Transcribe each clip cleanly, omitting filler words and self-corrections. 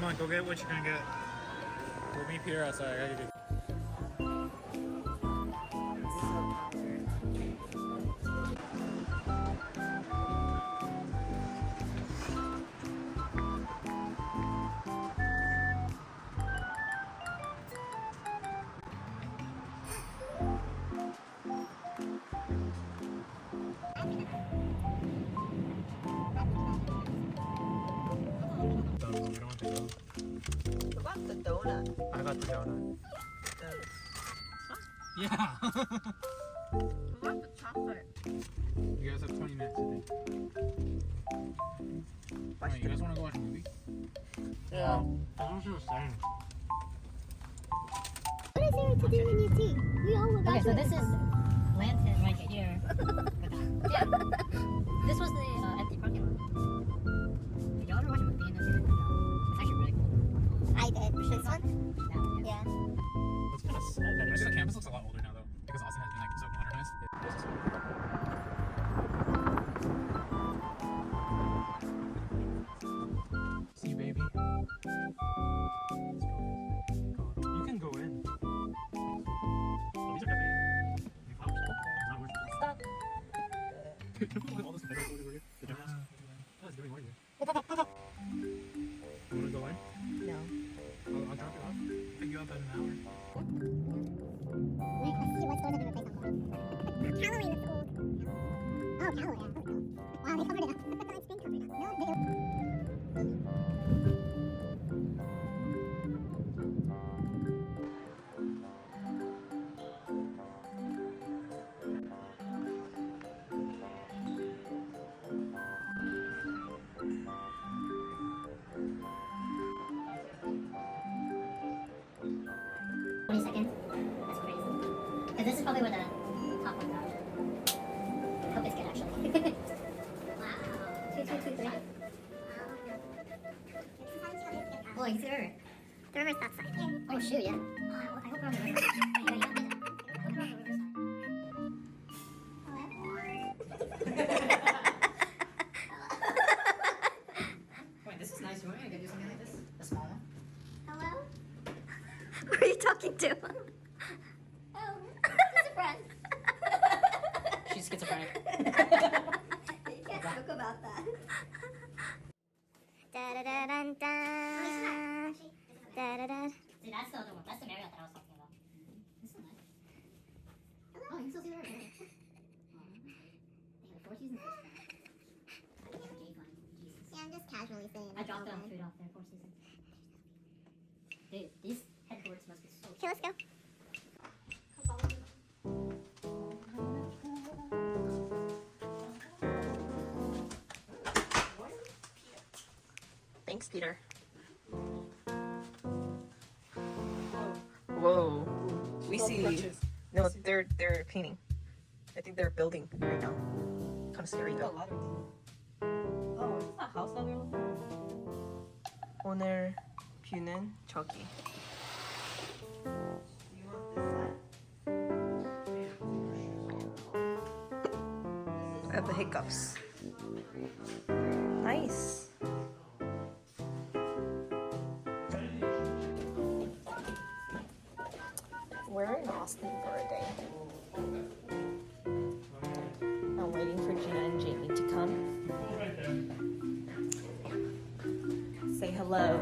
on, go get what you're gonna get. We'll meet Peter outside. I gotta get. You don't want to go. What about the donut? I got the donut. Yeah. What about the chocolate? You guys have 20 minutes, I think. Wait, you guys want to go watch a movie? Yeah. That's what she was saying. What is there to do when you see? We all look Okay, so this is Lantern right here. Yeah. This was the empty parking lot. Did y'all ever watch a movie in this here? No. It's actually really cool. I did. This one? Yeah. Yeah. It's kind of sad. Actually, the campus looks a lot older now, though, because Austin has been like so modernized. See, baby. You can go in. Oh, these are definitely new flowers. It's not worth it. Stop. All this metal over here. The gymnast. Oh, it's getting noisy. You wanna go in? No. I'll drop you off. Pick you up in an hour. Let's see what stores have been replaced on. Callaway looks old. Oh, Callaway, yeah. Wow, they covered it up. It's been covered up. No, they... Seconds. That's crazy. Because this is probably where the top ones are. I hope it's good actually. Wow. 2, 2, 2, 3. Oh, you can see the river. The river's that side. Oh shoot, yeah. Oh, I hope we're on the river side. Wait, you don't do that. I hope we're on the river side. Wait, this is nice. You want me to do something like this? The small one? Hello? Who are you talking to? Oh, it's a friend. She's schizophrenic. You can't joke about that. Da-da-da-dun-dun. Da-da-da. See, that's the other one. That's the Marriott that I was talking about. This is nice. Oh, you can still see the river. They have 4 seasons. Yeah, I'm just casually saying. I dropped them food off there, 4 seasons. Dude, these headboards must be so Okay, let's go. Thanks, Peter. Whoa. We see. No, they're painting. I think they're building right now. Kind of scary though. Oh, is this the house that we're looking at? 오늘 뷰는 저기. I have the hiccups. Nice. We're in Austin for a day. I'm waiting for Gina and Jamie to come. Say hello.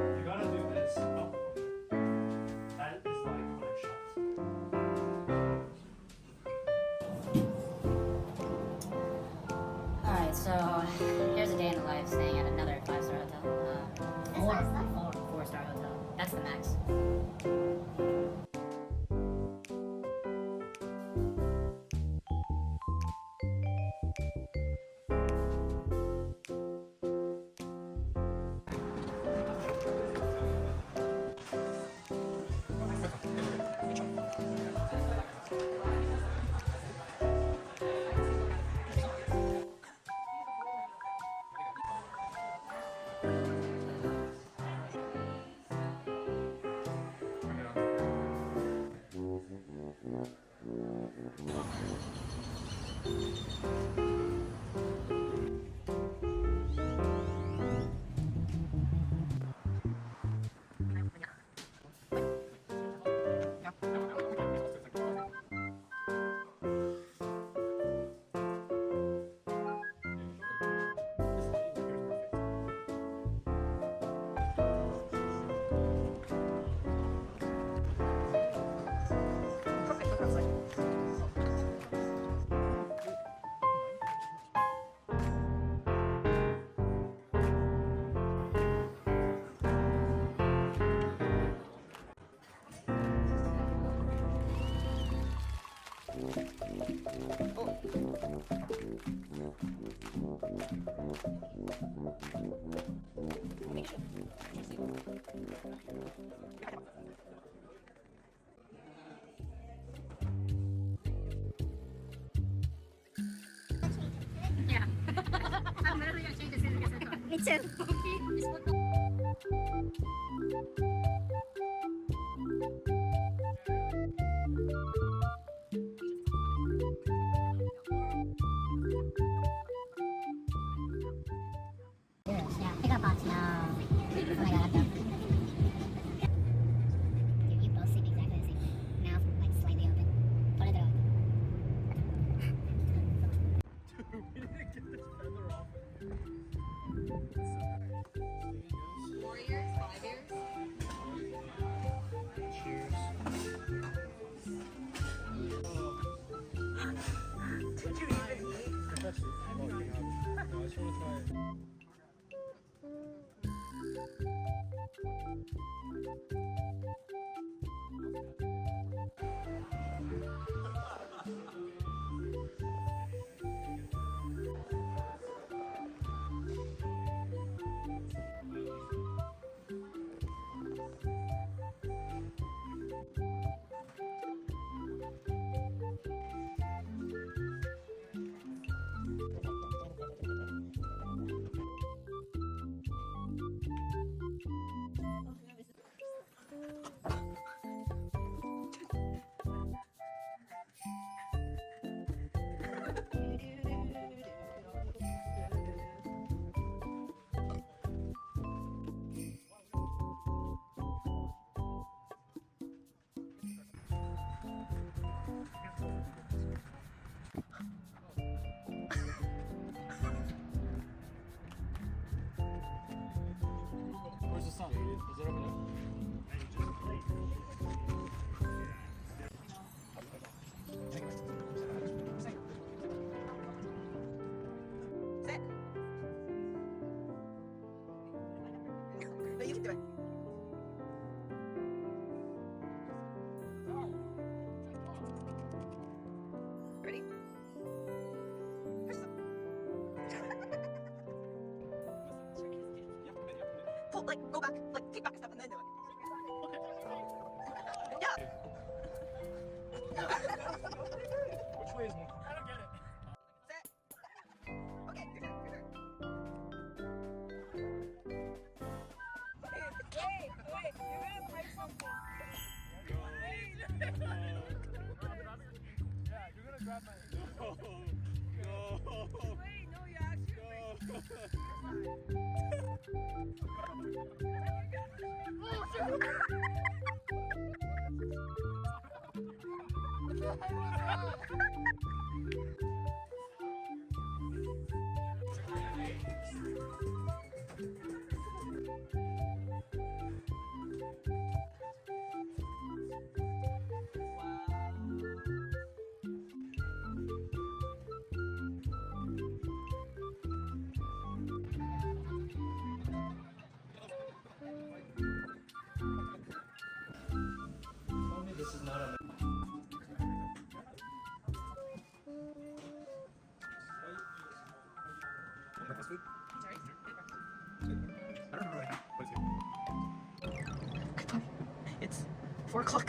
You gotta do this. Oh. That is like when it shuts. Alright, so here's a day in the life staying at another 5-star hotel. 4-star hotel. That's the max. Yeah. I'm literally gonna change this as soon as it gets Me too. Yeah, pickup box. No. Oh my god, I'm dumb. Dude, you both seem exactly the same. Mouth like slightly open. Put it open. Dude, we didn't get this feather off. 4 years, 5 years. Did you even eat? That's it. Oh, you have. No, I just want to try it. Where's the sun? Is it over there? Sit. No, you can do it. Ready? Push them. Pull, like, go back, like, take back a step and then do it. Yeah. Which way is more? I don't get it. Sit. Okay, your turn, your turn. Wait, you're gonna break something. Yeah, you're gonna grab my. No. Wait, no, you actually This is not a. Breakfast food? Sorry? I don't remember what I had. What is it? It's 4 o'clock.